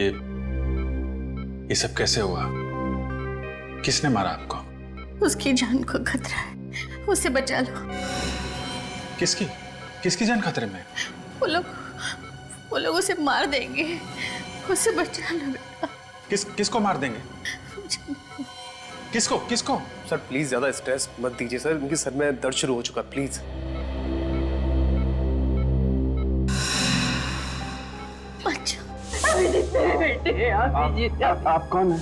ये सब कैसे हुआ? किसने मारा आपको? उसकी जान को खतरा है, उसे बचा लो। किसकी किसकी जान खतरे में? वो लोग उसे मार देंगे, उसे बचा लो बेटा। किसको मार देंगे? किसको? सर प्लीज ज्यादा स्ट्रेस मत दीजिए सर, उनके सर में दर्द शुरू हो चुका, प्लीज। मेरे बेटे आप कौन है?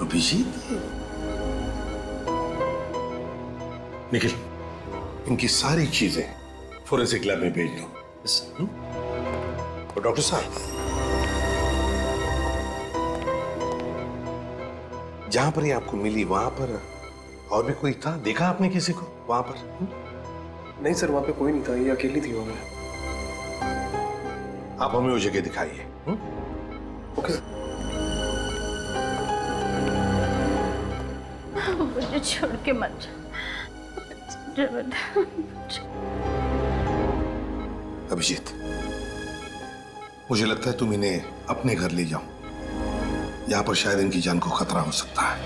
अभिजीत, निखिल, इनकी सारी चीजें फोरेंसिक लैब में भेज दो। और डॉक्टर साहब, जहां पर ये आपको मिली वहां पर और भी कोई था? देखा आपने किसी को वहां पर? नहीं सर, वहां पे कोई नहीं था, ये अकेली थी वहां पे। आप हमें वो जगह दिखाइए। Okay sir. मुझे छोड़ के मत जा। अभिजीत, मुझे लगता है तुम इन्हें अपने घर ले जाओ, यहां पर शायद इनकी जान को खतरा हो सकता है।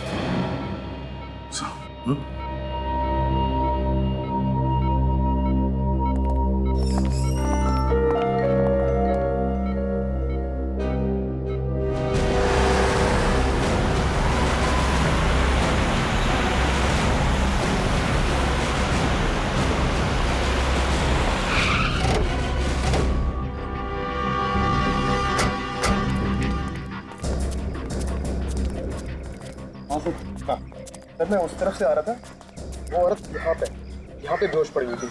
सर मैं उस तरफ से आ रहा था, वो औरत यहाँ पे बेहोश पड़ी हुई थी।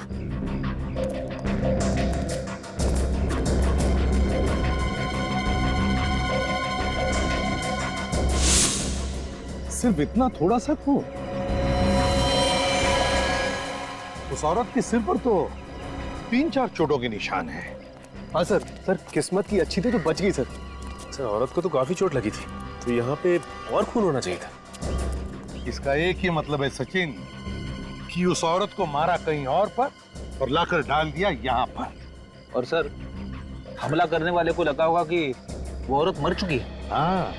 सिर्फ इतना थोड़ा सा खून? उस औरत के सिर पर तो 3-4 चोटों के निशान हैं। हाँ सर, किस्मत की अच्छी थी तो बच गई सर। सर औरत को तो काफी चोट लगी थी, तो यहाँ पे और खून होना चाहिए था। इसका एक ही मतलब है सचिन, कि उस औरत को मारा कहीं और पर और लाकर डाल दिया यहाँ पर। और सर, हमला करने वाले को लगा होगा कि वो औरत मर चुकी है। हाँ,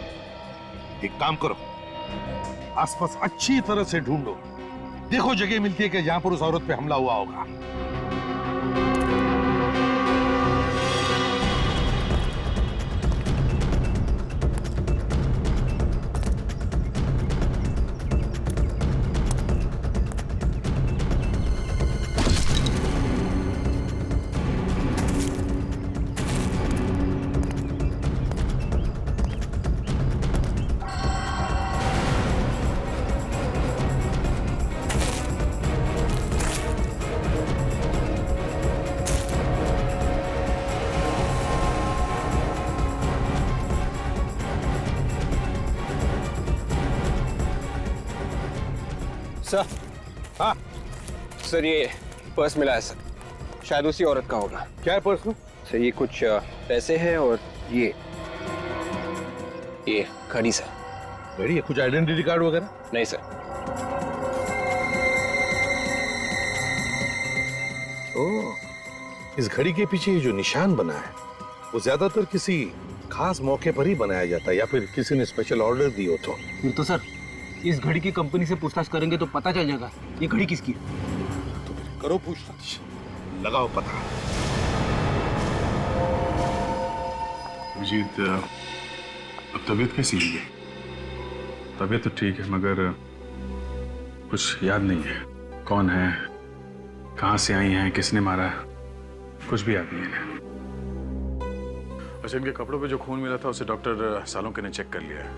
एक काम करो, आसपास अच्छी तरह से ढूंढो, देखो जगह मिलती है कि जहां पर उस औरत पे हमला हुआ होगा। सर, हाँ सर ये पर्स मिला है सर, शायद उसी औरत का होगा। क्या है पर्स में? सर ये कुछ पैसे हैं और ये घड़ी सर। घड़ी है? कुछ आइडेंटिटी कार्ड वगैरह? नहीं सर। ओह, इस घड़ी के पीछे ये जो निशान बना है वो ज्यादातर किसी खास मौके पर ही बनाया जाता है, या फिर किसी ने स्पेशल ऑर्डर दी हो तो। फिर तो सर इस घड़ी की कंपनी से पूछताछ करेंगे तो पता चल जाएगा ये घड़ी किसकी है। तो फिर करो पूछताछ, लगाओ पता। अभिजीत, अब तबीयत कैसी है? तबीयत तो ठीक है, मगर कुछ याद नहीं है। कौन है, कहाँ से आई हैं, किसने मारा, कुछ भी याद नहीं है। अच्छा, इनके कपड़ों पे जो खून मिला था उसे डॉक्टर सालोंके ने चेक कर लिया है।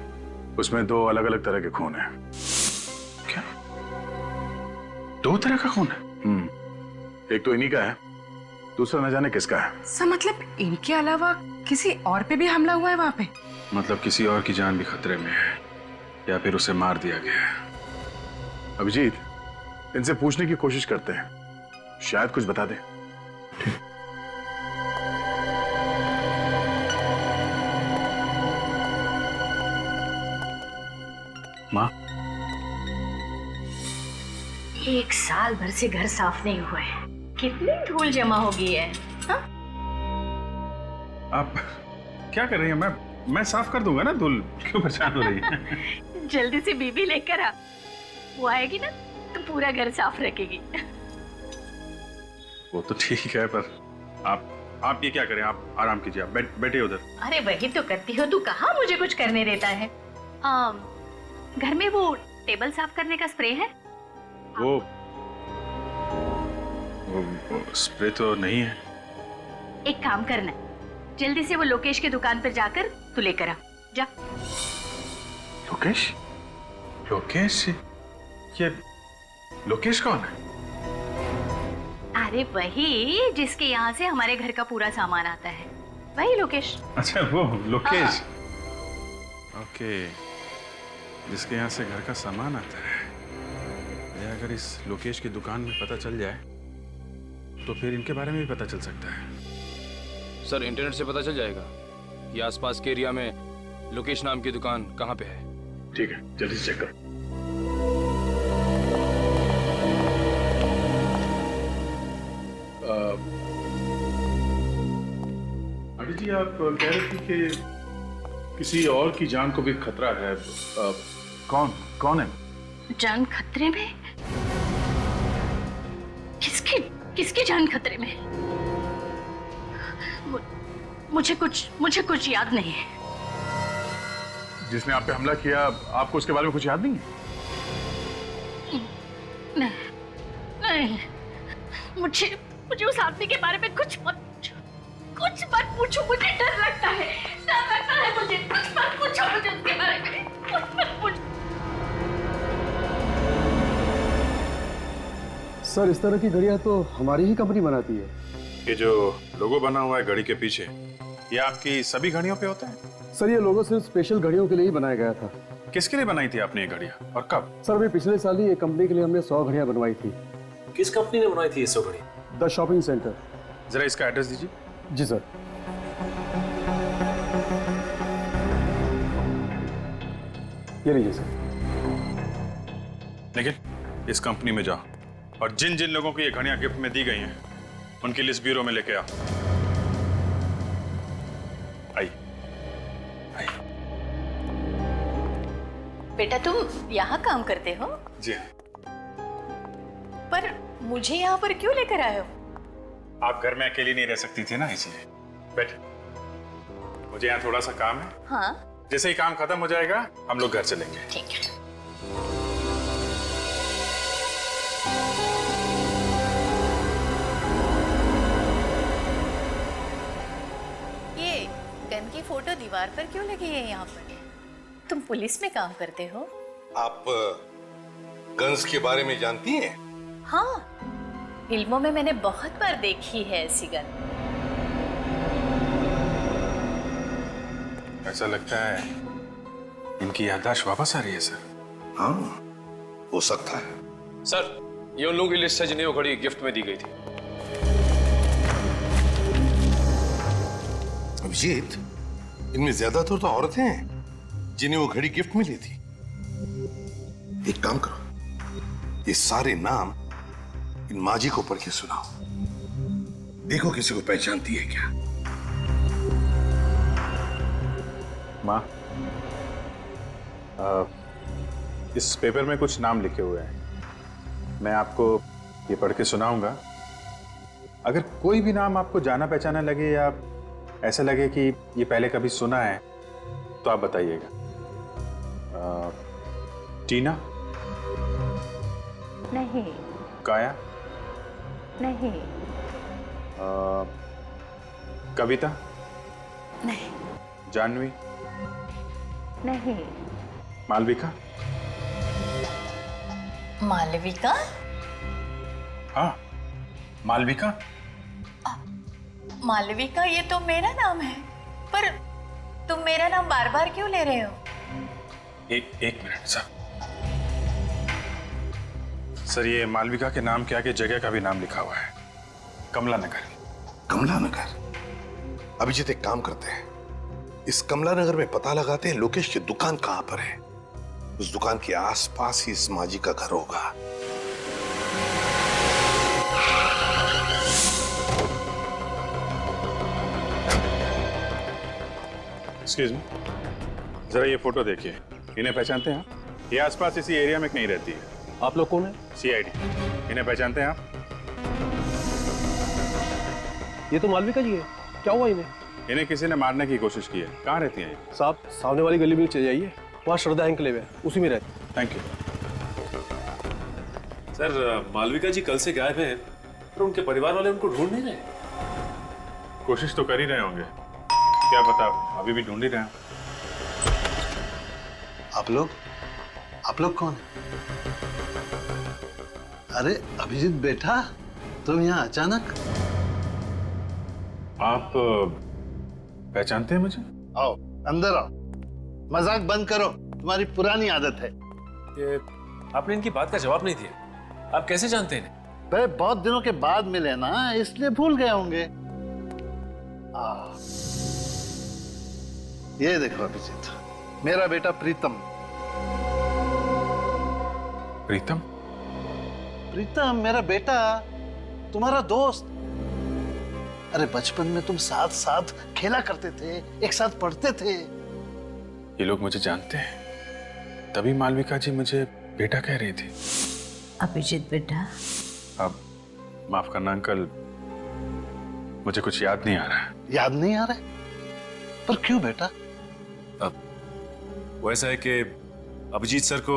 उसमें 2 अलग-अलग तरह के खून हैं। क्या? 2 तरह का खून है? एक तो इन्हीं का है, दूसरा न जाने किसका है। सर मतलब इनके अलावा किसी और पे भी हमला हुआ है वहां पे? मतलब किसी और की जान भी खतरे में है, या फिर उसे मार दिया गया है। अभिजीत, इनसे पूछने की कोशिश करते हैं, शायद कुछ बता दे। माँ, 1 साल भर से घर साफ नहीं हुआ है, कितनी धूल जमा हो गई है। हाँ? आप क्या कर रही हैं? मैं साफ कर दूंगा ना, धूल क्यों परेशान हो रही है? जल्दी से बीबी लेकर आ, वो आएगी ना तो पूरा घर साफ रखेगी। वो तो ठीक है, पर आप ये क्या करें, आप आराम कीजिए, आप बैठिए उधर। अरे वही तो करती हो, तू कहाँ मुझे कुछ करने देता है। घर में वो टेबल साफ करने का स्प्रे है? वो स्प्रे तो नहीं है। एक काम करना, जल्दी से वो लोकेश की दुकान पर जाकर तू लेकर आ जा। लोकेश? ये लोकेश कौन है? अरे वही जिसके यहाँ से हमारे घर का पूरा सामान आता है, वही लोकेश। अच्छा, वो लोकेश। ओके, जिसके यहाँ से घर का सामान आता है। ये अगर इस लोकेश की दुकान में पता चल जाए तो फिर इनके बारे में भी पता चल सकता है। सर, इंटरनेट से पता चल जाएगा कि आसपास के एरिया में लोकेश नाम की दुकान कहाँ पे है। ठीक है, जल्दी से चेक करो। अभी जी, आप कह रहे थे कि किसी और की जान को भी खतरा है। कौन है? जान खतरे में? किसकी जान खतरे में? मुझे कुछ याद नहीं है। जिसने आप पे हमला किया, आपको उसके बारे में कुछ याद नहीं है? नहीं, मुझे उस आदमी के बारे में कुछ मत पूछो, मुझे डर लगता है मुझे। कुछ मत पूछो मुझे उसके बारे में, कुछ मत पूछो। सर, इस तरह की घड़ियां तो हमारी ही कंपनी बनाती है। ये जो लोगो बना हुआ है घड़ी के पीछे, ये आपकी सभी घड़ियों पे होता है? सर, ये लोगो सिर्फ स्पेशल घड़ियों के लिए ही बनाया गया था। किसके लिए बनाई थी आपने ये घड़ियां और कब? सर, अभी पिछले साल ही एक कंपनी के लिए हमने 100 घड़ियां बनवाई थी। किस कंपनी ने बनाई थी ये 100 घड़ी? The shopping centre. जरा इसका एड्रेस दीजिए। जी सर। ये लीजिए सर। लेकिन इस कंपनी में जाओ और जिन जिन लोगों को ये घड़ियां गिफ्ट में दी गई हैं उनकी लिस्ट ब्यूरो में लेके आओ। आई। बेटा, तुम यहाँ काम करते हो? जी हाँ। पर मुझे यहाँ पर क्यों लेकर आए हो? आप घर में अकेली नहीं रह सकती थी ना, इसलिए। बैठ, मुझे यहाँ थोड़ा सा काम है। हाँ, जैसे ही काम खत्म हो जाएगा हम लोग घर चलेंगे। ठीक है। ये गन की फोटो दीवार पर क्यों लगी है यहाँ पर? तुम पुलिस में काम करते हो? आप गन्स के बारे में जानती हैं? हाँ, फिल्मों में मैंने बहुत बार देखी है ऐसी गन। ऐसा लगता है इनकी याददाश्त वापस आ रही है सर। हाँ, हो सकता है। सर, ये उन लोगों की लिस्ट है जिन्हें वो घड़ी गिफ्ट में दी गई थी। अभिजीत, इनमें ज्यादातर तो औरतें हैं जिन्हें वो घड़ी गिफ्ट में ली थी। एक काम करो, ये सारे नाम इन माजी को पढ़ के सुनाओ, देखो किसी को पहचानती है क्या। माँ, इस पेपर में कुछ नाम लिखे हुए हैं, मैं आपको ये पढ़ के सुनाऊंगा। अगर कोई भी नाम आपको जाना पहचाना लगे या ऐसा लगे कि ये पहले कभी सुना है तो आप बताइएगा। टीना? नहीं। काया? नहीं। कविता? नहीं। जानवी? नहीं। मालविका? मालविका? हाँ, मालविका। मालविका, ये तो मेरा नाम है, पर तुम मेरा नाम बार बार क्यों ले रहे हो? एक मिनट सर, ये मालविका के नाम के आगे जगह का भी नाम लिखा हुआ है, कमला नगर। कमला नगर? अभिजीत, एक काम करते हैं, इस कमला नगर में पता लगाते हैं लोकेश की दुकान कहां पर है। उस दुकान के आसपास ही इस माजी का घर होगा। एक्सक्यूज मी, जरा ये फोटो देखिए। इन्हें पहचानते हैं आप? ये आसपास इसी एरिया में कहीं रहती है। आप लोग कौन है? सीआईडी। इन्हें पहचानते हैं आप? ये तो मालविका जी है। क्या हुआ इन्हें? इन्हें किसी ने मारने की कोशिश की है। कहाँ रहती हैं ये? साहब सामने वाली गली में चले जाइए, वहाँ श्रद्धा एंकलेव है, उसी में रहते। Thank you. सर मालविका जी कल से गायब हैं, पर उनके परिवार वाले उनको ढूंढ नहीं रहे। कोशिश तो कर ही रहे होंगे, क्या पता अभी भी ढूंढ ही रहे हैं। आप लोग कौन है? अरे अभिजीत बेटा, तुम यहाँ अचानक? आप पहचानते हैं मुझे? आओ अंदर आओ, मजाक बंद करो, तुम्हारी पुरानी आदत है। ये आपने इनकी बात का जवाब नहीं दिया। आप कैसे जानते हैं इन्हें? भाई बहुत दिनों के बाद मिले ना, इसलिए भूल गए होंगे। ये देखो अभिजीत, मेरा बेटा प्रीतम। प्रीतम? प्रीतम मेरा बेटा, तुम्हारा दोस्त। अरे बचपन में तुम साथ साथ खेला करते थे, एक साथ पढ़ते थे। ये लोग मुझे जानते हैं, तभी मालविका जी मुझे बेटा कह रही थी। अभिजीत बेटा, अब माफ करना अंकल, मुझे कुछ याद नहीं आ रहा है। याद नहीं आ रहा है? पर क्यों बेटा? वो ऐसा है कि अभिजीत सर को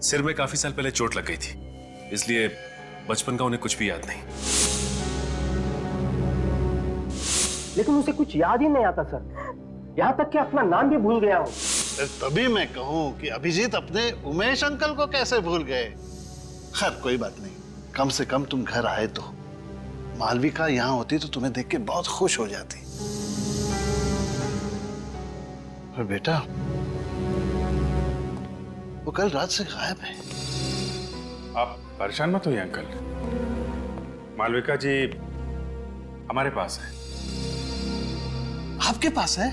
सिर में काफी साल पहले चोट लग गई थी, इसलिए बचपन का उन्हें कुछ भी याद नहीं। लेकिन उसे कुछ याद ही नहीं आता सर, यहाँ तक कि अपना नाम भी भूल गया हूँ। तभी मैं कहूँ कि अभिजीत अपने उमेश अंकल को कैसे भूल गए। खैर कोई बात नहीं, कम से कम तुम घर आए तो। मालविका यहाँ होती तो तुम्हें देख के बहुत खुश हो जाती। और बेटा, वो कल रात से गायब है। आप परेशान मत होइए अंकल, मालविका जी हमारे पास है। आपके पास है?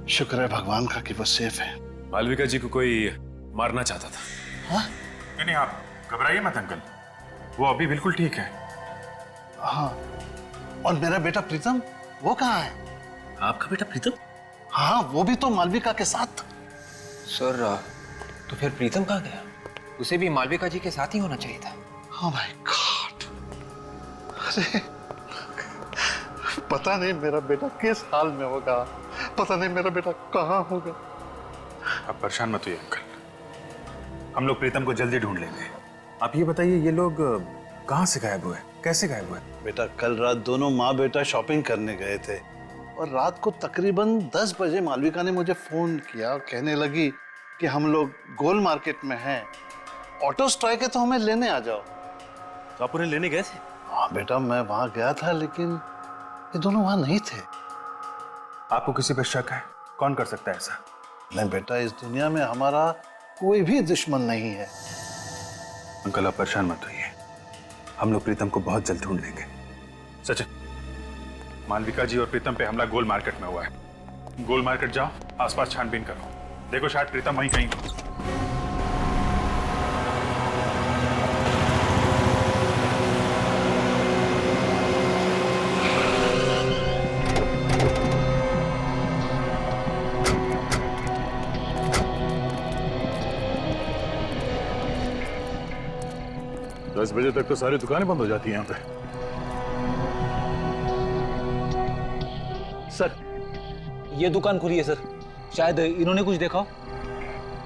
शुक्र है भगवान का कि वो सेफ है। मालविका जी को कोई मारना चाहता था। हाँ? नहीं, आप घबराइए मत अंकल, वो अभी बिल्कुल ठीक है। हाँ, और मेरा बेटा प्रीतम, वो कहाँ है? आपका बेटा प्रीतम? हाँ, वो भी तो मालविका के साथ। सर तो फिर प्रीतम कहाँ गया? उसे भी मालविका जी के साथ ही होना चाहिए था। Oh my God! अरे पता नहीं मेरा बेटा किस हाल में होगा, पता नहीं मेरा बेटा कहाँ होगा। आप परेशान मत होइए अंकल, हम लोग प्रीतम को जल्दी ढूंढ लेंगे। आप ये बताइए, ये लोग कहाँ से गायब हुए, कैसे गायब हुए? बेटा कल रात दोनों माँ बेटा शॉपिंग करने गए थे और रात को तकरीबन 10 बजे मालविका ने मुझे फोन किया, कहने लगी कि हम लोग गोल मार्केट में हैं, ऑटो स्ट्राइक है तो हमें लेने आ जाओ। तो आप उन्हें लेने गए थे? हाँ बेटा, मैं वहां गया था, लेकिन ये दोनों वहां नहीं थे। आपको किसी पर शक है? कौन कर सकता है ऐसा? नहीं बेटा, इस दुनिया में हमारा कोई भी दुश्मन नहीं है। अंकल आप परेशान मत होइए, हम लोग प्रीतम को बहुत जल्द ढूंढ लेंगे। सचिन, मालविका जी और प्रीतम पे हमला गोल मार्केट में हुआ है। गोल मार्केट जाओ, आसपास छानबीन करो, देखो शायद प्रीतम वहीं कहीं। दस बजे तक तो सारी दुकानें बंद हो जाती हैं यहाँ पे। सर ये दुकान खुली है सर, शायद इन्होंने कुछ देखा हो।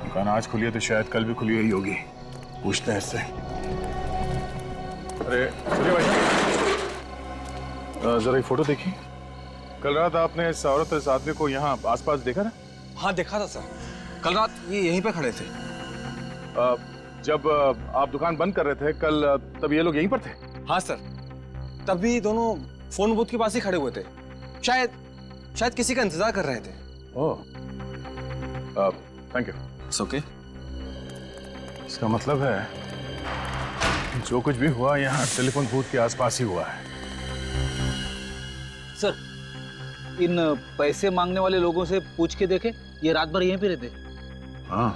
दुकान आज खुली है तो शायद कल भी खुली हुई होगी, पूछते हैं इससे। अरे सुनिए भाई, जरा ये फोटो देखिए। कल रात आपने इस औरत इस आदमी को यहाँ आसपास देखा ना? हाँ देखा था सर, कल रात ये यहीं पे खड़े थे। जब आप दुकान बंद कर रहे थे कल, तब ये लोग यहीं पर थे? हाँ सर, तभी दोनों फोन बूथ के पास ही खड़े हुए थे, शायद किसी का इंतजार कर रहे थे। ओह, थैंक यू। It's okay. इसका मतलब है जो कुछ भी हुआ यहाँ टेलीफोन बूथ के आसपास ही हुआ है। सर इन पैसे मांगने वाले लोगों से पूछ के देखे, ये रात भर यहीं पे रहते। हाँ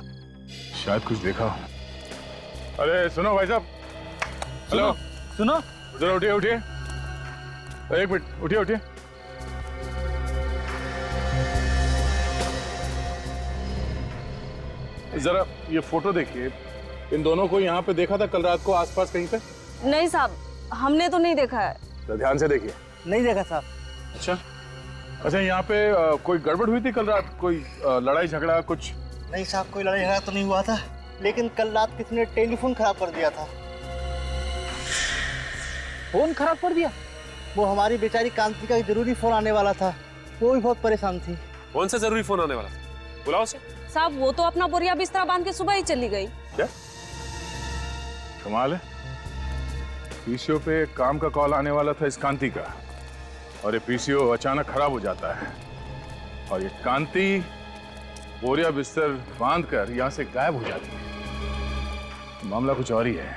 शायद कुछ देखा हो। अरे सुनो भाई साहब, हेलो, सुनो। जरा उठिए उठिए, एक मिनट, उठिए उठिए। जरा ये फोटो देखिए, इन दोनों को यहाँ पे देखा था कल रात को आसपास कहीं पे? नहीं साहब, हमने तो नहीं देखा है। तो ध्यान से देखिए। नहीं देखा साहब। अच्छा अच्छा, यहाँ पे कोई गड़बड़ हुई थी कल रात? कोई लड़ाई झगड़ा कुछ? नहीं साहब, कोई लड़ाई झगड़ा तो नहीं हुआ था, लेकिन कल रात किसी ने टेलीफोन खराब कर दिया था। फोन खराब कर दिया? वो हमारी बेचारी कांति का एक जरूरी फोन आने वाला था, वो भी बहुत परेशान थी। कौन सा जरूरी फोन आने वाला था? बुलाओ उसे। साहब वो तो अपना बोरिया बिस्तरा बांध के सुबह ही चली गई। क्या कमाल है, पीसीओ पे काम का कॉल आने वाला था इस कांति का, और ये पीसीओ अचानक खराब हो जाता है, और ये कांति बोरिया बिस्तर बांध कर यहां से गायब हो जाती है। मामला कुछ और ही है।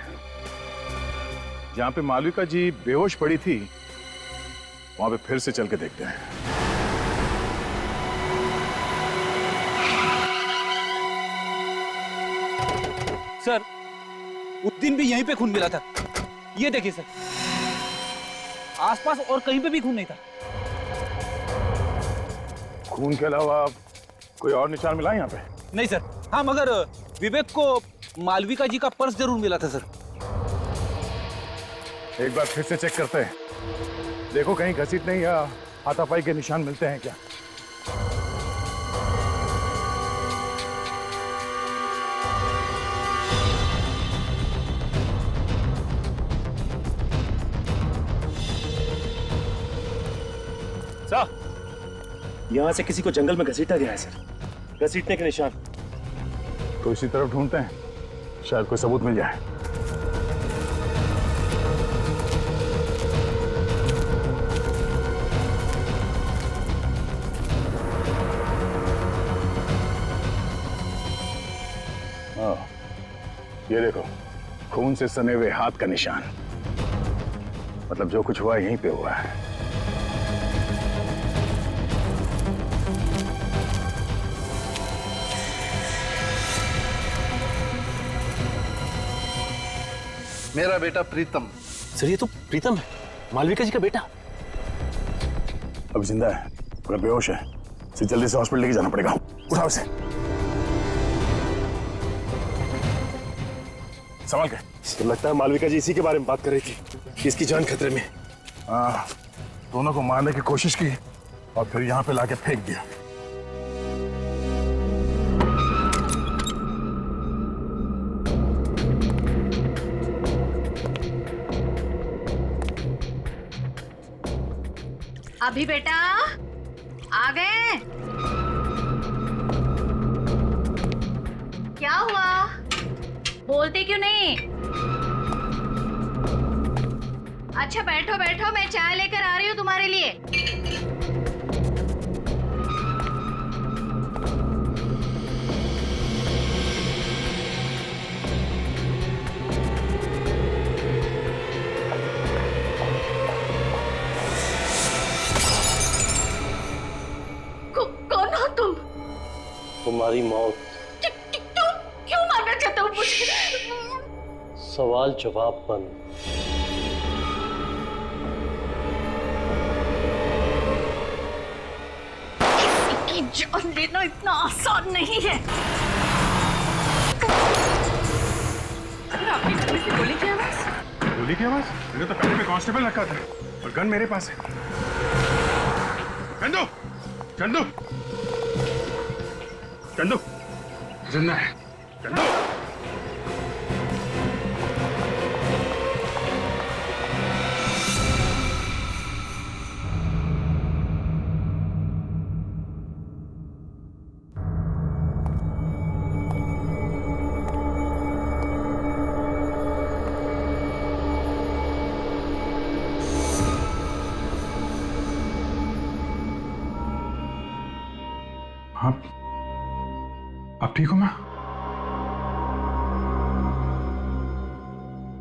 जहां पे मालविका जी बेहोश पड़ी थी, वहां पे फिर से चल के देखते हैं। सर, उस दिन भी यहीं पे खून मिला था। ये देखिए सर, आसपास और कहीं पे भी खून नहीं था। खून के अलावा कोई और निशान मिला यहाँ पे? नहीं सर। हाँ, मगर विवेक को मालविका जी का पर्स जरूर मिला था सर। एक बार फिर से चेक करते हैं, देखो कहीं घसीटने या हाथापाई के निशान मिलते हैं क्या। यहाँ से किसी को जंगल में घसीटा गया है सर, घसीटने के निशान। तो इसी तरफ ढूंढते हैं, शायद कोई सबूत मिल जाए। हाँ, ये देखो, खून से सने हुए हाथ का निशान। मतलब जो कुछ हुआ यहीं पे हुआ है। मेरा बेटा प्रीतम। सर ये तो प्रीतम है, मालविका जी का बेटा। अभी जिंदा है मगर बेहोश है, इसे जल्दी से हॉस्पिटल लेके जाना पड़ेगा। उठाओ इसे, संभाल के। तो लगता है मालविका जी इसी के बारे में बात कर रही थी कि इसकी जान खतरे में। हाँ, दोनों को मारने की कोशिश की और फिर यहाँ पे लाके फेंक दिया। अभी बेटा आ गए? क्या हुआ, बोलते क्यों नहीं? अच्छा बैठो बैठो, मैं चाय लेकर आ रही हूँ तुम्हारे लिए। कौन हो तुम? तुम्हारी मौत। क्यों मारना चाहते हो मुझे? सवाल जवाब बंद। किसी की जान लेना इतना आसान नहीं है। आपके घर में से गोली की आवाज? गोली की आवाज? मैंने तो पहले में कांस्टेबल रखा था और गन मेरे पास है। चंदू, चंदू, चंदू, जिंदा है। चंदू, आप ठीक हो? मां?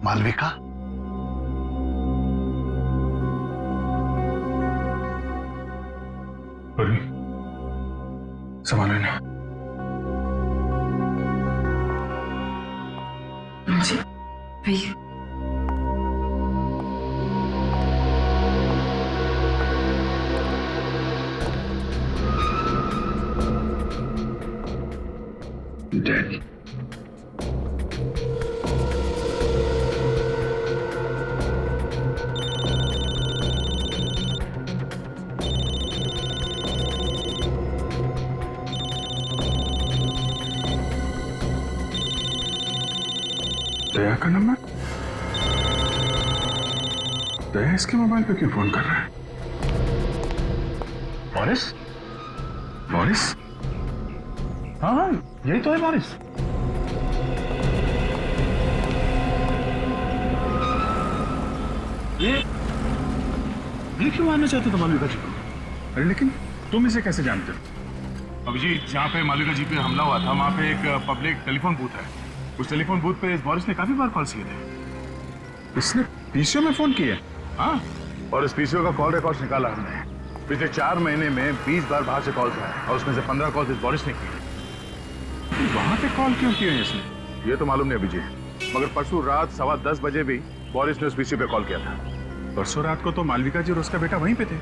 मालविका, संभालो ना। भैया Dead. दया का नंबर? दया इसके मोबाइल पे क्यों फोन कर रहा है? बोरिस? बोरिस? हाँ, यही तो है बोरिस। ये क्यों मारना चाहते थे मालविका जी को? अरे लेकिन तुम इसे कैसे जानते हो? अभिजीत, जहाँ पे मालविका जी पे हमला हुआ था वहाँ पे एक पब्लिक टेलीफोन बूथ है। उस टेलीफोन बूथ पे इस बोरिस ने काफी बार कॉल किए थे। इसने पीसीओ में फोन किया? हाँ, और इस पीसीओ का कॉल रिकॉर्ड निकाला हमने। पिछले 4 महीने में 20 बार बाहर से कॉल आए और उसमें से 15 कॉल इस बोरिस ने किए। वहां पे कॉल क्यों किए इसने? ये तो मालूम नहीं अभिजीत, मगर परसों रात 10:15 बजे भी बोरिस ने उस पीसीओ पे कॉल किया था। परसों रात को तो मालविका जी और उसका बेटा वहीं पे थे।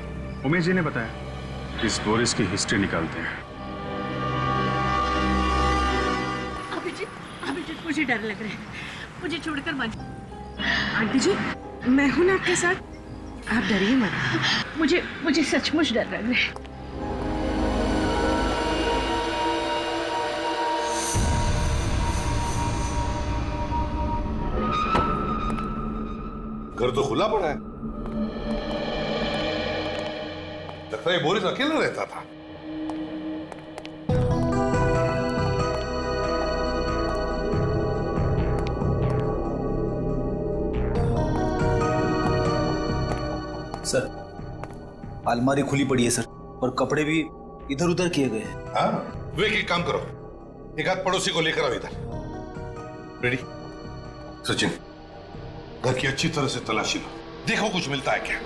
उमेश जी ने बताया। इस बोरिस की हिस्ट्री निकालते हैं। अभिजीत, मुझे डर लग रहा है, मुझे छोड़कर मत। आंटी जी, मैं हूं ना आपके साथ, आप डरिए मत। मुझे सचमुच डर लग रहा है। घर तो खुला पड़ा है। लगता है बोरिस अकेला रहता था। सर, अलमारी खुली पड़ी है सर, और कपड़े भी इधर उधर किए गए हैं। हाँ, विवेक एक काम करो, एक आध पड़ोसी को लेकर आओ इधर। रेडी? सचिन, घर की अच्छी तरह से तलाशी लो, देखो कुछ मिलता है क्या।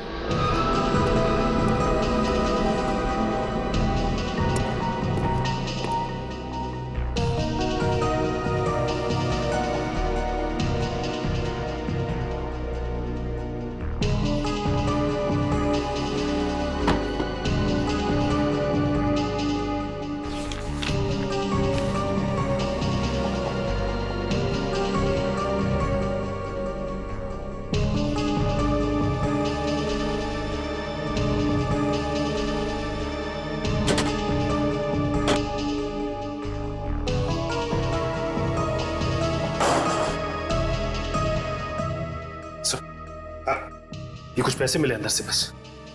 ये कुछ पैसे मिले अंदर से बस।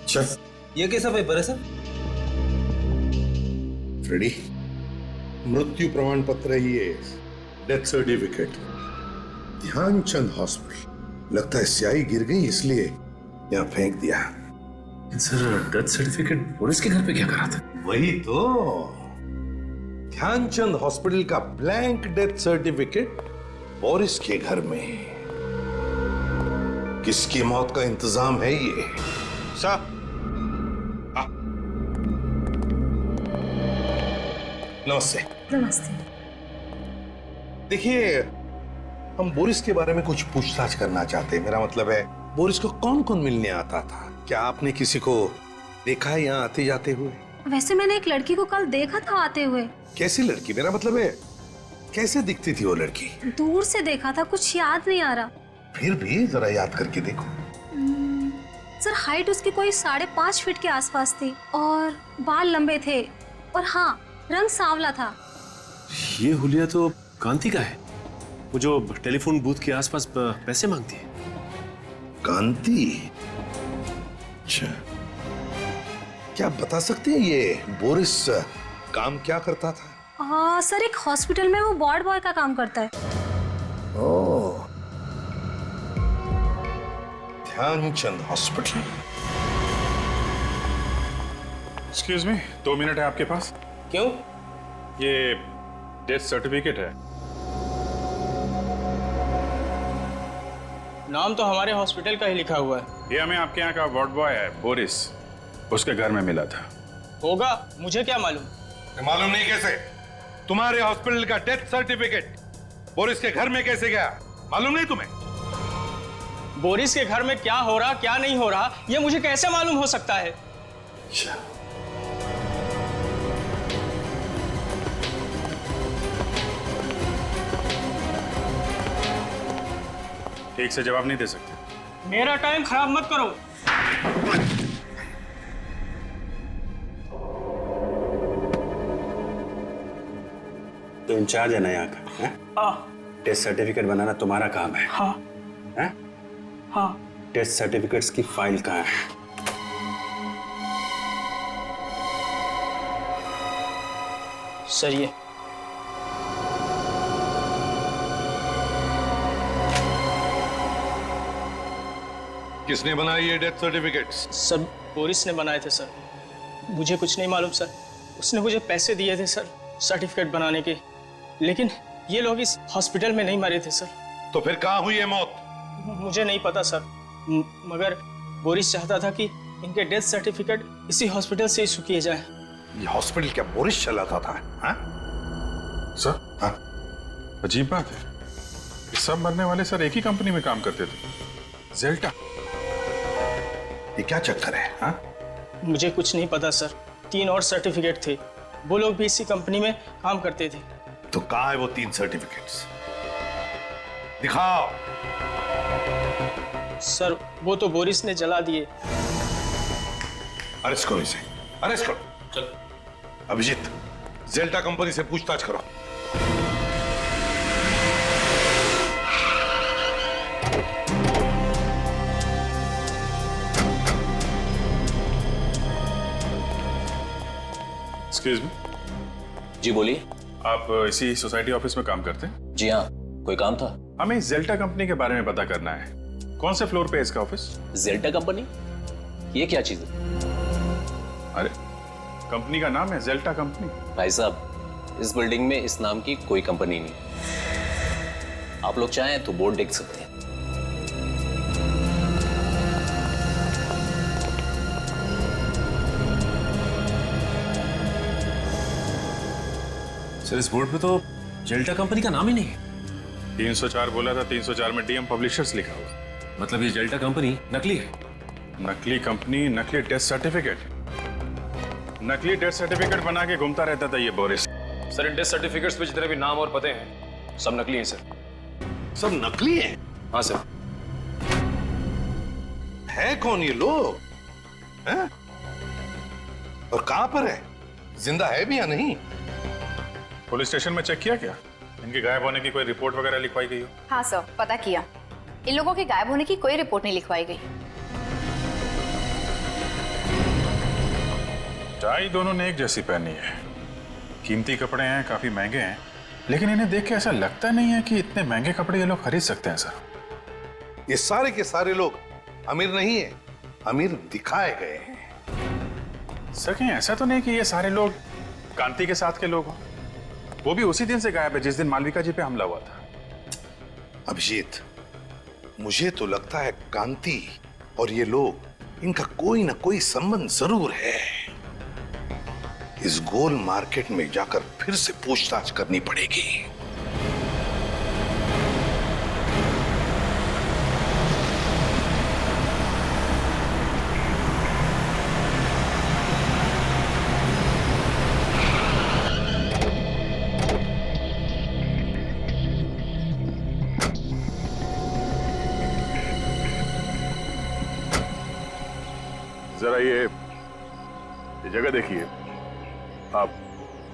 अच्छा, ये कैसा पेपर है सर? रेडी? मृत्यु प्रमाण पत्र है ये, डेथ सर्टिफिकेट, ध्यानचंद हॉस्पिटल। लगता है स्याही गिर गई इसलिए यहाँ फेंक दिया। सर, डेथ सर्टिफिकेट बोरिस के घर पे क्या करा था? वही तो, ध्यानचंद हॉस्पिटल का ब्लैंक डेथ सर्टिफिकेट बोरिस के घर में। किसकी मौत का इंतजाम है ये? साहब, नमस्ते। नमस्ते। देखिए, हम बोरिस के बारे में कुछ पूछताछ करना चाहते हैं। मेरा मतलब है, बोरिस को कौन कौन मिलने आता था? क्या आपने किसी को देखा है यहाँ आते जाते हुए? वैसे मैंने एक लड़की को कल देखा था आते हुए। कैसी लड़की? मेरा मतलब है, कैसे दिखती थी वो लड़की? दूर से देखा था, कुछ याद नहीं आ रहा। फिर भी जरा याद करके देखो। सर, हाइट उसकी कोई 5.5 फीट के आसपास थी और बाल लंबे थे, और हाँ, रंग सांवला था। ये हुलिया तो कांति का है, वो जो टेलीफोन बूथ के आसपास पैसे मांगती है। कांति? अच्छा, क्या आप बता सकते हैं ये बोरिस काम क्या करता था? सर, एक हॉस्पिटल में वो वार्ड बॉय का काम करता है। Oh, Dhyanchand hospital. Excuse me, 2 minute है आपके पास? क्यों? ये डेथ सर्टिफिकेट है। नाम तो हमारे हॉस्पिटल का ही लिखा हुआ है। ये हमें आपके यहाँ का वार्ड बॉय है बोरिस, उसके घर में मिला था। होगा, मुझे क्या मालूम? मालूम नहीं कैसे? तुम्हारे हॉस्पिटल का डेथ सर्टिफिकेट बोरिस के घर में कैसे गया? मालूम नहीं तुम्हें? बोरिस के घर में क्या हो रहा क्या नहीं हो रहा ये मुझे कैसे मालूम हो सकता है? ठीक से जवाब नहीं दे सकते। मेरा टाइम खराब मत करो। तो इंचार्ज है ना यहाँ का? हाँ। टेस्ट सर्टिफिकेट बनाना तुम्हारा काम है? हाँ। हैं? हाँ। टेस्ट सर्टिफिकेट्स की फाइल कहाँ है? सर ये किसने बनाई ये डेथ सर्टिफिकेट्स? सर बोरिस ने बनाए थे सर। मुझे कुछ नहीं मालूम सर। उसने मुझे पैसे दिए थे सर सर्टिफिकेट बनाने के, लेकिन ये लोग इस हॉस्पिटल में नहीं मरे थे सर। तो फिर कहाँ हुई है मौत? मुझे नहीं पता सर, मगर बोरिस चाहता था कि इनके डेथ सर्टिफिकेट इसी हॉस्पिटल से इशू किए जाए। ये हॉस्पिटल क्या बोरिस चलाता था? हाँ? सर, हाँ? अजीब बात है, ये सब मरने वाले सर एक ही कंपनी में काम करते थे, जेल्टा। ये क्या चक्कर है? हाँ? मुझे कुछ नहीं पता सर। 3 और सर्टिफिकेट थे, वो लोग भी इसी कंपनी में काम करते थे। तो कहाँ है वो 3 सर्टिफिकेट्स? दिखाओ। सर वो तो बोरिस ने जला दिए। अरेस्ट करो इसे, अरेस्ट करो। चलो। अभिजीत, जेल्टा कंपनी से पूछताछ करो। Excuse me. जी बोलिए। आप इसी सोसाइटी ऑफिस में काम करते हैं? जी हाँ, कोई काम था? हमें जेल्टा कंपनी के बारे में पता करना है। कौन से फ्लोर पे है इसका ऑफिस? जेल्टा कंपनी? ये क्या चीज है? अरे कंपनी का नाम है जेल्टा कंपनी। भाई साहब, इस बिल्डिंग में इस नाम की कोई कंपनी नहीं। आप लोग चाहें तो बोर्ड देख सकते हैं। सर इस बोर्ड पे तो जेल्टा कंपनी का नाम ही नहीं है। 304 बोला था, 304 में डीएम पब्लिशर्स लिखा हुआ। मतलब ये जेल्टा कंपनी नकली है? नकली कंपनी, नकली डेथ सर्टिफिकेट। नकली डेथ सर्टिफिकेट बना के घूमता रहता था ये Boris. Sir in death certificates पे जितने भी नाम और पते हैं सब नकली हैं सर। सब नकली हैं? हाँ सर। है कौन ये लोग? हैं? और कहां पर है? जिंदा है भी या नहीं? पुलिस स्टेशन में चेक किया क्या? इनके गायब होने की कोई रिपोर्ट वगैरह लिखवाई गई हो? हाँ सर, पता किया। इन लोगों के गायब होने की कोई रिपोर्ट नहीं लिखवाई गई। टाई दोनों ने एक जैसी पहनी है, कीमती कपड़े हैं, काफी महंगे हैं, लेकिन इन्हें देख के ऐसा लगता नहीं है कि इतने महंगे कपड़े ये लोग खरीद सकते हैं सर। ये सारे के सारे लोग अमीर नहीं है, अमीर दिखाए गए हैं। सर कहीं ऐसा तो नहीं कि ये सारे लोग कांति के साथ के लोग हो? वो भी उसी दिन से गायब है जिस दिन मालविका जी पे हमला हुआ था। अभिजीत, मुझे तो लगता है कांति और ये लोग, इनका कोई ना कोई संबंध जरूर है। इस गोल मार्केट में जाकर फिर से पूछताछ करनी पड़ेगी। जरा ये जगह देखिए, आप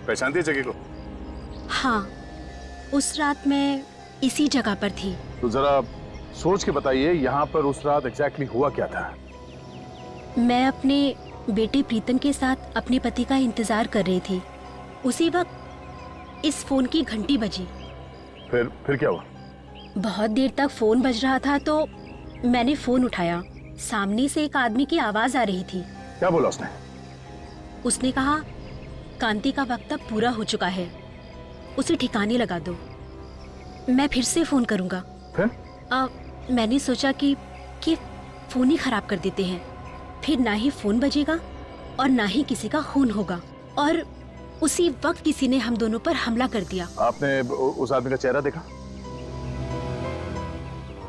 पहचानती है जगह को? हाँ, उस रात मैं इसी जगह पर थी। तो जरा सोच के बताइए यहाँ पर उस रात एग्जैक्टली हुआ क्या था? मैं अपने बेटे प्रीतम के साथ अपने पति का इंतजार कर रही थी। उसी वक्त इस फोन की घंटी बजी। फिर क्या हुआ? बहुत देर तक फोन बज रहा था तो मैंने फोन उठाया। सामने से एक आदमी की आवाज आ रही थी। क्या बोला उसने? उसने कहा, कांति का वक्त अब पूरा हो चुका है, उसे ठिकाने लगा दो। मैं फिर से फोन करूंगा। फिर? मैंने सोचा कि फोन ही खराब कर देते हैं, फिर ना ही फोन बजेगा और ना ही किसी का खून होगा। और उसी वक्त किसी ने हम दोनों पर हमला कर दिया। आपने उस आदमी का चेहरा देखा?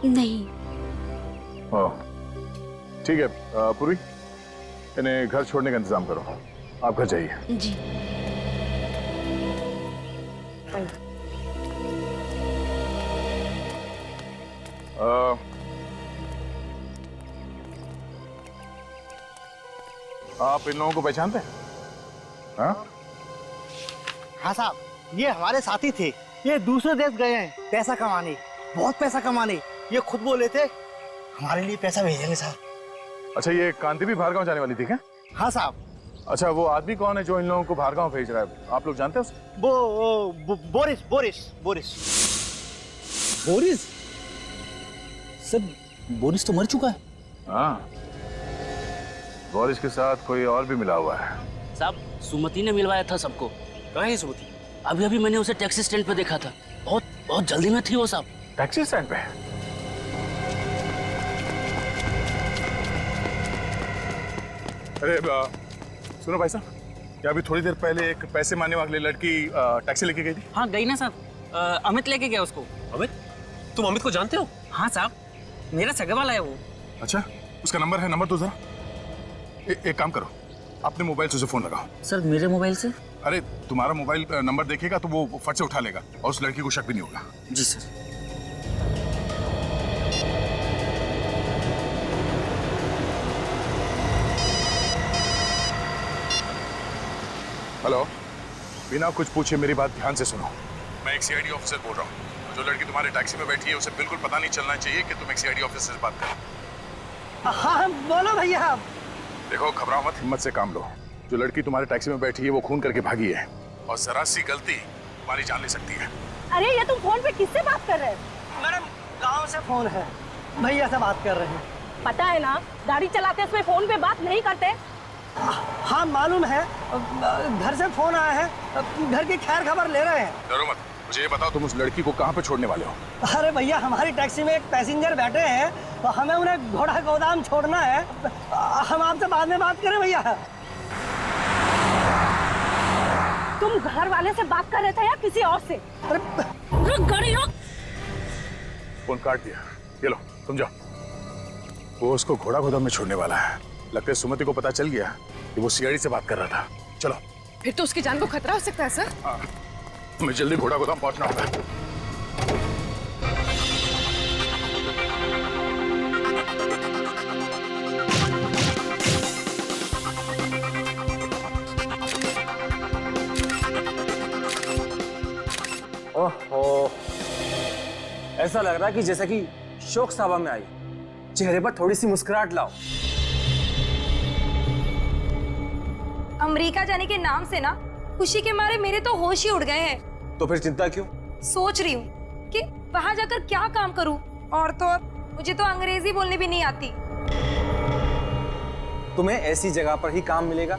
नहीं। ओह, ठीक है। पूर्वी, इन्हें घर छोड़ने का इंतजाम करो। आप घर जाइए। जी। आप इन लोगों को पहचानते हैं? हाँ? हाँ साहब, ये हमारे साथी थे। ये दूसरे देश गए हैं पैसा कमाने, बहुत पैसा कमाने। ये खुद बोले थे हमारे लिए पैसा भेजेंगे साहब। अच्छा, ये कांति भी भार्गव जाने वाली थी क्या? हाँ साहब। अच्छा, वो आदमी कौन है जो इन लोगों को भार्गव भेज रहा है? आप लोग जानते हैं उसे? Boris Boris Boris Boris? Sir, Boris तो मर चुका है। हाँ, बोरिस के साथ कोई और भी मिला हुआ है। साहब, सुमति ने मिलवाया था सबको। कहाँ है सुमति? अभी अभी मैंने उसे टैक्सी स्टैंड पे देखा था। बहुत बहुत जल्दी में थी वो साहब। टैक्सी स्टैंड पे? अरे सुनो भाई साहब, क्या अभी थोड़ी देर पहले एक पैसे मांगने वाली लड़की टैक्सी लेके गई थी? हाँ, गई ना साहब। अमित लेके गया उसको। अमित? तुम अमित को जानते हो? हाँ साहब, मेरा सगा वाला है वो। अच्छा, उसका नंबर है? नंबर दो जरा। एक काम करो, अपने मोबाइल से उसे फोन लगाओ। सर, मेरे मोबाइल से? अरे, तुम्हारा मोबाइल नंबर देखेगा तो वो फट से उठा लेगा और उस लड़की को शक भी नहीं होगा। जी सर। हेलो, बिना कुछ पूछे मेरी बात ध्यान से सुनो। मैं एक सीआईडी ऑफिसर बोल रहा हूँ। जो लड़की तुम्हारे टैक्सी में बैठी है उसे बिल्कुल पता नहीं चलना चाहिए कि तुम एक सीआईडी ऑफिसर से बात कर। हाँ, बोलो भैया। देखो, घबराओ मत, हिम्मत से काम लो। जो लड़की तुम्हारे टैक्सी में बैठी है वो खून करके भागी है और जरा सी गलती तुम्हारी जान ले सकती है। अरे, ये तुम फोन पे किससे बात कर रहे हो? मैडम, गांव से फोन है, भैया से बात कर रहे हैं। पता है ना, गाड़ी चलाते समय फोन पे बात नहीं करते। हाँ मालूम है, घर से फोन आया है, घर की खैर खबर ले रहे हैं। डरो मत, मुझे ये बताओ तुम उस लड़की को कहाँ पे छोड़ने वाले हो? अरे भैया, हमारी टैक्सी में एक पैसेंजर बैठे हैं तो हमें उन्हें घोड़ा गोदाम छोड़ना है। हम आपसे बाद में बात करें भैया। तुम घर वाले से बात कर रहे थे या किसी और से? रुक गाड़ी, रुक। फोन काट दिया। ये लो, तुम जाओ। वो उसको घोड़ा गोदाम में छोड़ने वाला है। लगता है सुमति को पता चल गया कि वो सीआईडी से बात कर रहा था। चलो। फिर तो उसकी जान को खतरा हो सकता है सर। हाँ, हमें जल्दी घोड़ा गोदाम पहुंचना होगा। ओहो, ऐसा लग रहा है कि जैसा कि शोक सभा में आई। चेहरे पर थोड़ी सी मुस्कुराहट लाओ। अमेरिका जाने के नाम से ना खुशी के मारे मेरे तो होश ही उड़ गए हैं। तो फिर चिंता क्यों? सोच रही हूँ कि वहां जाकर क्या काम करूँ, और तो और मुझे तो अंग्रेजी बोलने भी नहीं आती। तुम्हें ऐसी जगह पर ही काम मिलेगा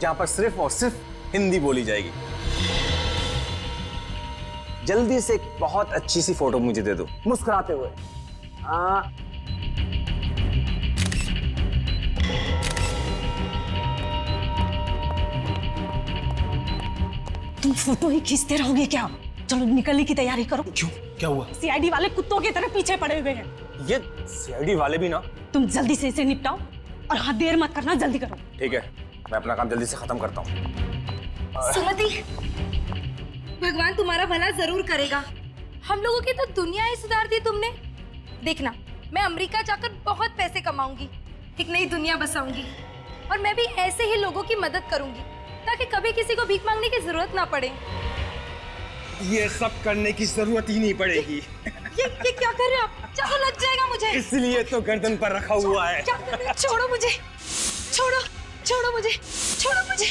जहां पर सिर्फ और सिर्फ हिंदी बोली जाएगी। जल्दी से एक बहुत अच्छी सी फोटो मुझे दे दो, मुस्कुराते हुए। तुम फोटो ही खींचते रहोगे क्या? चलो निकलने की तैयारी करो। क्यों, क्या हुआ? सीआईडी वाले कुत्तों की तरह पीछे पड़े हुए हैं। ये सीआईडी वाले भी ना। तुम जल्दी से इसे निपटाओ और हाँ, देर मत करना, जल्दी करो। ठीक है, मैं अपना काम जल्दी से खत्म करता हूँ। सुमति, भगवान तुम्हारा भला जरूर करेगा। हम लोगों की तो दुनिया ही सुधार दी तुमने। देखना, मैं अमेरिका जाकर बहुत पैसे कमाऊंगी, एक नई दुनिया बसाऊंगी, और मैं भी ऐसे ही लोगों की मदद करूंगी ताकि कभी किसी को भीख मांगने की जरूरत ना पड़े। ये सब करने की जरूरत ही नहीं पड़ेगी। ये क्या कर रहे हो आप? चाकू लग जाएगा मुझे। इसलिए तो गर्दन पर रखा हुआ है। क्या कर रहे हो? छोड़ो मुझे, छोड़ो, छोड़ो मुझे, छोड़ो मुझे,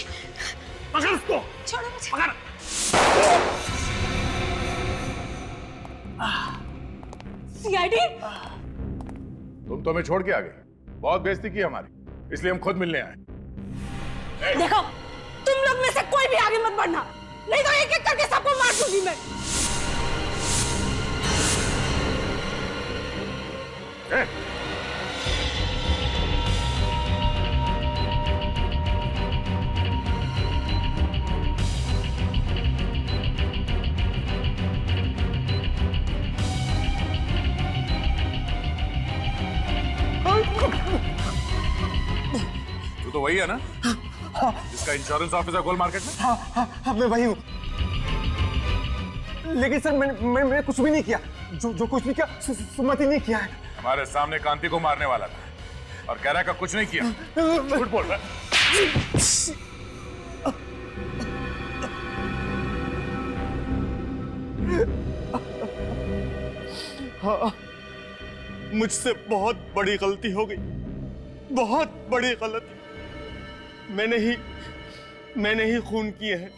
पकड़ उसको, छोड़ो मुझे, पकड़। सीआईडी, तुम तो हमें छोड़ के आ गए। बहुत बेइज्जती की हमारी, इसलिए हम खुद मिलने आए। देखो, तुम लोग में से कोई भी आगे मत बढ़ना, नहीं तो एक एक करके सबको मार दूंगी मैं। तो वही है ना जिसका इंश्योरेंस ऑफिसर गोल मार्केट में? हाँ, मैं वही हूँ। लेकिन सर मैंने कुछ भी नहीं किया। जो कुछ भी किया सुमति ने किया है। हमारे सामने कांति को मारने वाला था और कह रहा है कि कुछ नहीं किया। झूठ बोल रहा है। हाँ, मुझसे बहुत बड़ी गलती हो गई, बहुत बड़ी गलती। मैंने ही खून किए हैं।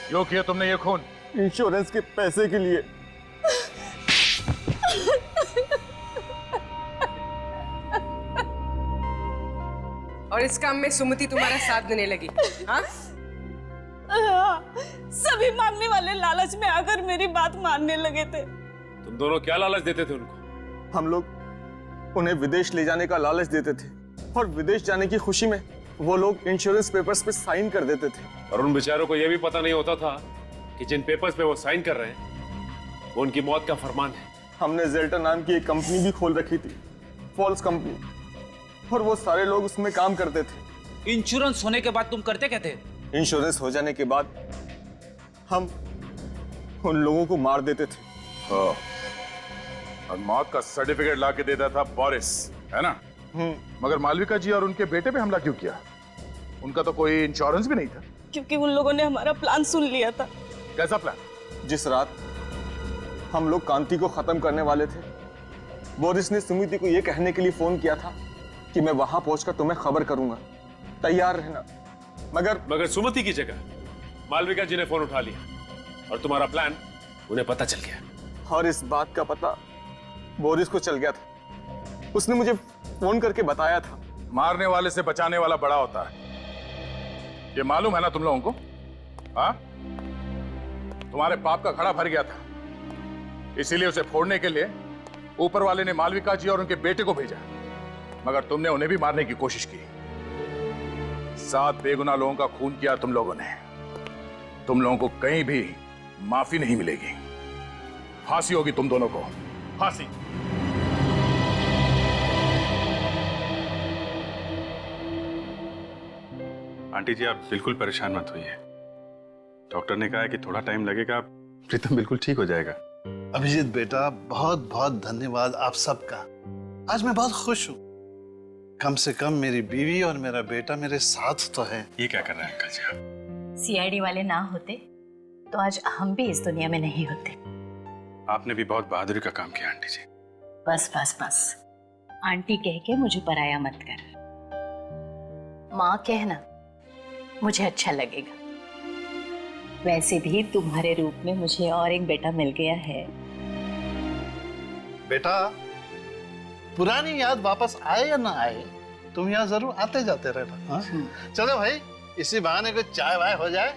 क्यों किया तुमने ये खून? इंश्योरेंस के पैसे के लिए। और इस काम में सुमति तुम्हारा साथ देने लगी, हाँ? सभी मांगने वाले लालच में आकर मेरी बात मानने लगे थे। तुम दोनों क्या लालच देते थे उनको? हम लोग उन्हें विदेश ले जाने का लालच देते थे और विदेश जाने की खुशी में वो लोग इंश्योरेंस पेपर्स पे साइन कर देते थे। और उन बेचारों को यह भी पता नहीं होता था कि जिन पेपर्स पे वो साइन कर रहे हैं वो उनकी मौत का फरमान है। हमने जेल्टा नाम की एक कंपनी भी खोल रखी थी, फॉल्स कंपनी, और वो सारे लोग उसमें काम करते थे। इंश्योरेंस होने के बाद तुम करते क्या थे? इंश्योरेंस हो जाने के बाद हम उन लोगों को मार देते थे। हाँ। और मौत का सर्टिफिकेट ला के देता था बोरिस, है ना? मगर मालविका जी और उनके बेटे पे हमला क्यों किया? उनका तो कोई इंश्योरेंस भी नहीं था। क्योंकि उन लोगों ने हमारा प्लान सुन लिया था। कैसा प्लान? जिस रात हम लोग कांति को खत्म करने वाले थे, बोरिस ने सुमिति को यह कहने के लिए फोन किया था कि मैं वहां पहुंचकर तुम्हें खबर करूंगा, तैयार रहना। मगर सुमति की जगह मालविका जी ने फोन उठा लिया और तुम्हारा प्लान उन्हें पता चल गया। और इस बात का पता बोरिस को चल गया था। उसने मुझे फोन करके बताया था। मारने वाले से बचाने वाला बड़ा होता है, ये मालूम है ना तुम लोगों को? हाँ, तुम्हारे पाप का घड़ा भर गया था, इसीलिए उसे फोड़ने के लिए ऊपर वाले ने मालविका जी और उनके बेटे को भेजा, मगर तुमने उन्हें भी मारने की कोशिश की। 7 बेगुनाह लोगों का खून किया तुम लोगों ने। तुम लोगों को कहीं भी माफी नहीं मिलेगी। फांसी होगी तुम दोनों को, फांसी। आंटी जी, आप बिल्कुल परेशान मत होइए। डॉक्टर ने कहा है कि थोड़ा टाइम लगेगा, प्रीतम बिल्कुल ठीक हो जाएगा। अभिजीत बेटा, बहुत बहुत धन्यवाद आप सबका। आज मैं बहुत खुश हूँ। कम से कम मेरी बीवी और मेरा बेटा मेरे साथ तो है। ये क्या कर रहे हैं अंकल जी आप? सीआईडी वाले ना होते तो आज हम भी इस दुनिया में नहीं होते। आपने भी बहुत बहादुरी का काम किया आंटी जी। बस बस बस, आंटी कह के मुझे पराया मत कर। माँ कहना मुझे अच्छा लगेगा। वैसे भी तुम्हारे रूप में मुझे और एक बेटा मिल गया है। बेटा, पुरानी याद वापस आए या ना आए, तुम यहाँ जरूर आते जाते रहना। चलो भाई, इसी बहाने को चाय वाय हो जाए।